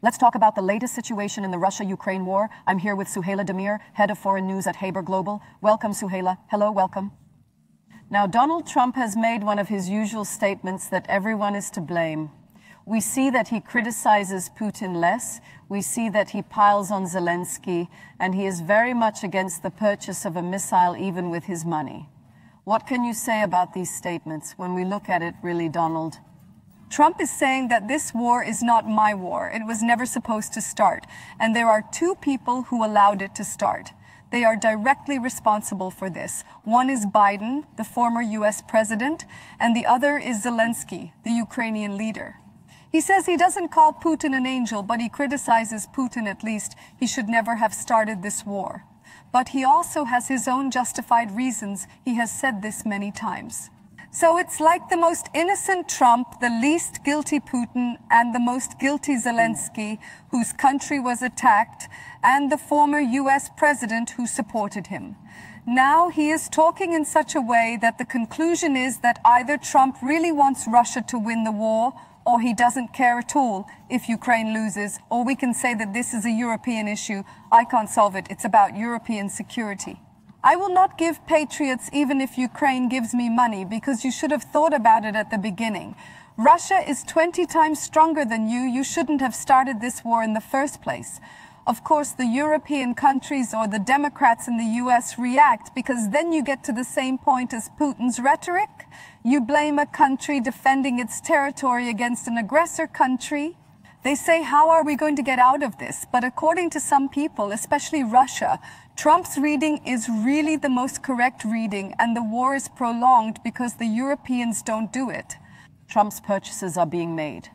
Let's talk about the latest situation in the Russia-Ukraine war. I'm here with Suhaila Demir, head of foreign news at Haber Global. Welcome, Suhaila. Hello, welcome. Now, Donald Trump has made one of his usual statements that everyone is to blame. We see that he criticizes Putin less. We see that he piles on Zelensky, and he is very much against the purchase of a missile, even with his money. What can you say about these statements when we look at it, really, Donald? Trump is saying that this war is not my war. It was never supposed to start. And there are two people who allowed it to start. They are directly responsible for this. One is Biden, the former US president, and the other is Zelensky, the Ukrainian leader. He says he doesn't call Putin an angel, but he criticizes Putin at least. He should never have started this war. But he also has his own justified reasons. He has said this many times. So it's like the most innocent Trump, the least guilty Putin, and the most guilty Zelensky, whose country was attacked, and the former US president who supported him. Now he is talking in such a way that the conclusion is that either Trump really wants Russia to win the war, or he doesn't care at all if Ukraine loses, or we can say that this is a European issue. I can't solve it. It's about European security. I will not give patriots even if Ukraine gives me money, because you should have thought about it at the beginning. Russia is 20 times stronger than you. You shouldn't have started this war in the first place. Of course, the European countries or the Democrats in the US react, because then you get to the same point as Putin's rhetoric. You blame a country defending its territory against an aggressor country. They say, how are we going to get out of this? But according to some people, especially Russia, Trump's reading is really the most correct reading, and the war is prolonged because the Europeans don't do it. Trump's purchases are being made.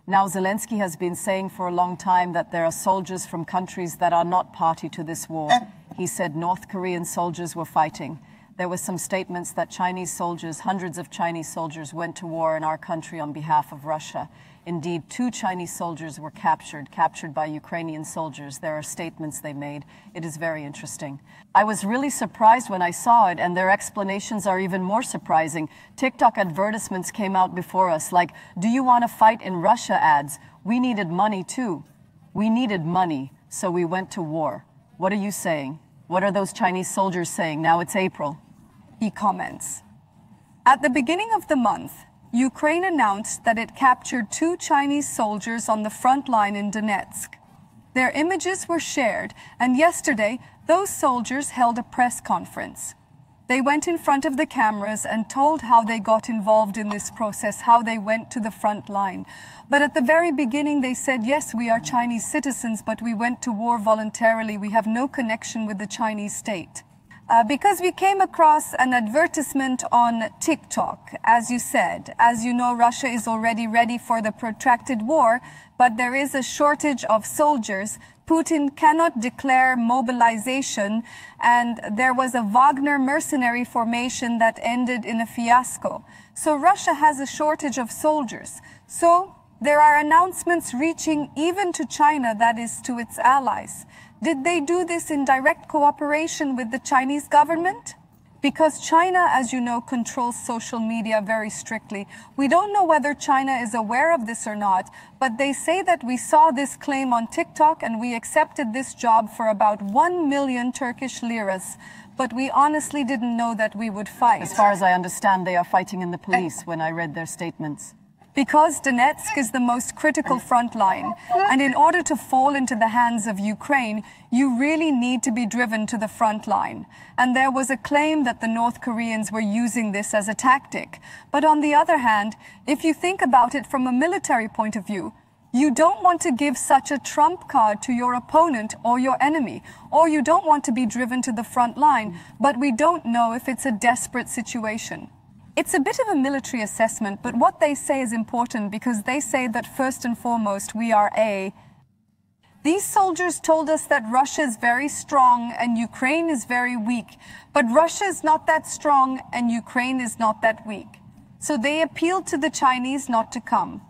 Now, Zelensky has been saying for a long time that there are soldiers from countries that are not party to this war. He said North Korean soldiers were fighting. There were some statements that Chinese soldiers, hundreds of Chinese soldiers, went to war in our country on behalf of Russia. Indeed, 2 Chinese soldiers were captured by Ukrainian soldiers. There are statements they made. It is very interesting. I was really surprised when I saw it, and their explanations are even more surprising. TikTok advertisements came out before us, like, do you want to fight in Russia ads? We needed money too. We needed money, so we went to war. What are you saying? What are those Chinese soldiers saying? Now it's April. He comments. At the beginning of the month, Ukraine announced that it captured 2 Chinese soldiers on the front line in Donetsk. Their images were shared, and yesterday, those soldiers held a press conference. They went in front of the cameras and told how they got involved in this process, how they went to the front line. But at the very beginning, they said, yes, we are Chinese citizens, but we went to war voluntarily. We have no connection with the Chinese state. Because we came across an advertisement on TikTok, as you said. As you know, Russia is already ready for the protracted war, but there is a shortage of soldiers. Putin cannot declare mobilization, and there was a Wagner mercenary formation that ended in a fiasco. So Russia has a shortage of soldiers. So there are announcements reaching even to China, that is, to its allies. Did they do this in direct cooperation with the Chinese government? Because China, as you know, controls social media very strictly. We don't know whether China is aware of this or not, but they say that we saw this claim on TikTok and we accepted this job for about 1 million Turkish liras. But we honestly didn't know that we would fight. As far as I understand, they are fighting in the police when I read their statements. Because Donetsk is the most critical front line, and in order to fall into the hands of Ukraine, you really need to be driven to the front line. And there was a claim that the North Koreans were using this as a tactic. But on the other hand, if you think about it from a military point of view, you don't want to give such a trump card to your opponent or your enemy, or you don't want to be driven to the front line, but we don't know if it's a desperate situation. It's a bit of a military assessment, but what they say is important because they say that first and foremost, we are These soldiers told us that Russia is very strong and Ukraine is very weak, but Russia is not that strong and Ukraine is not that weak. So they appealed to the Chinese not to come.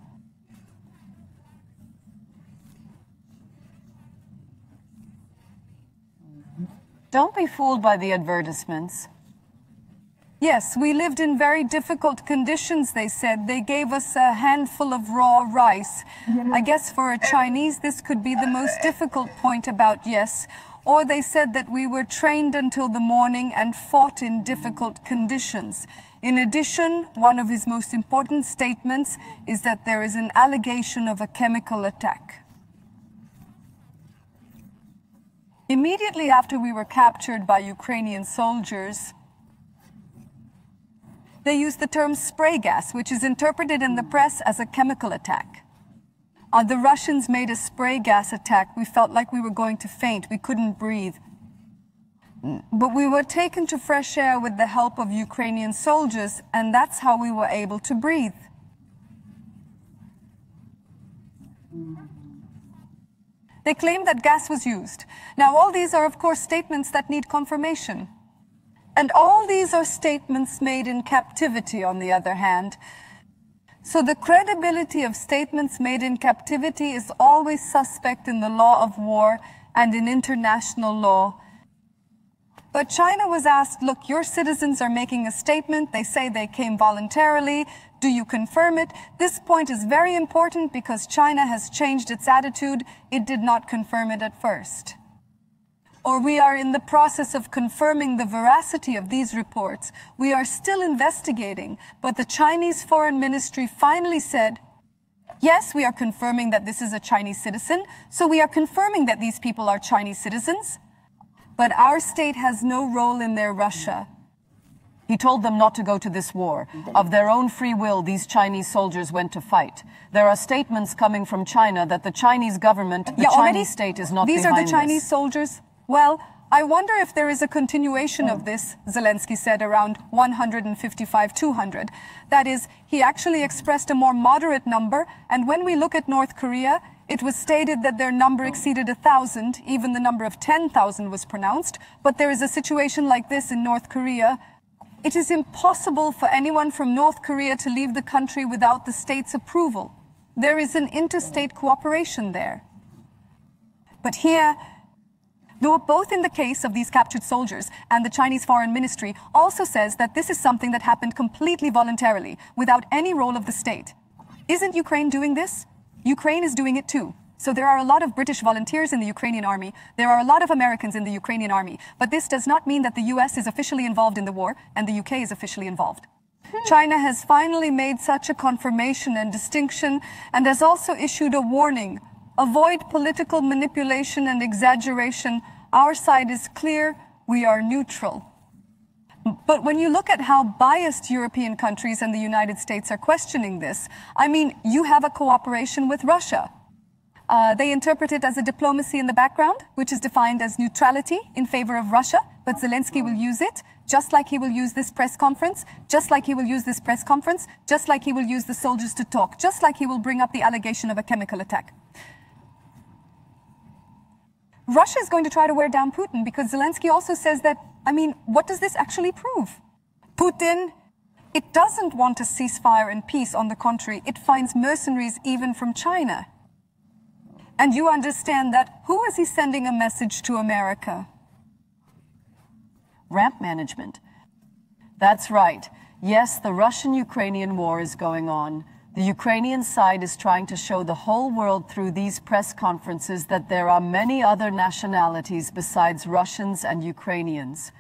Don't be fooled by the advertisements. Yes, we lived in very difficult conditions, they said. They gave us a handful of raw rice. I guess for a Chinese, this could be the most difficult point about yes. Or they said that we were trained until the morning and fought in difficult conditions. In addition, one of his most important statements is that there is an allegation of a chemical attack. Immediately after we were captured by Ukrainian soldiers, they used the term spray gas, which is interpreted in the press as a chemical attack. The Russians made a spray gas attack. We felt like we were going to faint. We couldn't breathe. But we were taken to fresh air with the help of Ukrainian soldiers, and that's how we were able to breathe. They claim that gas was used. Now, all these are, of course, statements that need confirmation. And all these are statements made in captivity, on the other hand. So the credibility of statements made in captivity is always suspect in the law of war and in international law. But China was asked, look, your citizens are making a statement. They say they came voluntarily. Do you confirm it? This point is very important because China has changed its attitude. It did not confirm it at first. Or we are in the process of confirming the veracity of these reports. We are still investigating, but the Chinese Foreign Ministry finally said, yes, we are confirming that this is a Chinese citizen, so we are confirming that these people are Chinese citizens, but our state has no role in their Russia. He told them not to go to this war. Of their own free will, these Chinese soldiers went to fight. There are statements coming from China that the Chinese government, the Chinese state is not behind this. These are the Chinese soldiers? Well, I wonder if there is a continuation of this, Zelensky said, around 155, 200. That is, he actually expressed a more moderate number, and when we look at North Korea, it was stated that their number exceeded 1,000, even the number of 10,000 was pronounced, but there is a situation like this in North Korea. It is impossible for anyone from North Korea to leave the country without the state's approval. There is an interstate cooperation there. But here, though both in the case of these captured soldiers and the Chinese Foreign Ministry also says that this is something that happened completely voluntarily, without any role of the state. Isn't Ukraine doing this? Ukraine is doing it too. So there are a lot of British volunteers in the Ukrainian army. There are a lot of Americans in the Ukrainian army. But this does not mean that the US is officially involved in the war and the UK is officially involved. China has finally made such a confirmation and distinction and has also issued a warning. Avoid political manipulation and exaggeration. Our side is clear. We are neutral. But when you look at how biased European countries and the United States are questioning this, I mean, you have a cooperation with Russia. They interpret it as a diplomacy in the background, which is defined as neutrality in favor of Russia, but Zelensky will use it, just like he will use this press conference, just like he will use this press conference, just like he will use the soldiers to talk, just like he will bring up the allegation of a chemical attack. Russia is going to try to wear down Putin because Zelensky also says that, I mean, what does this actually prove? Putin, it doesn't want a ceasefire and peace. On the contrary, it finds mercenaries even from China. And you understand that, who is he sending a message to America? Ramp management. That's right. Yes, the Russian-Ukrainian war is going on. The Ukrainian side is trying to show the whole world through these press conferences that there are many other nationalities besides Russians and Ukrainians.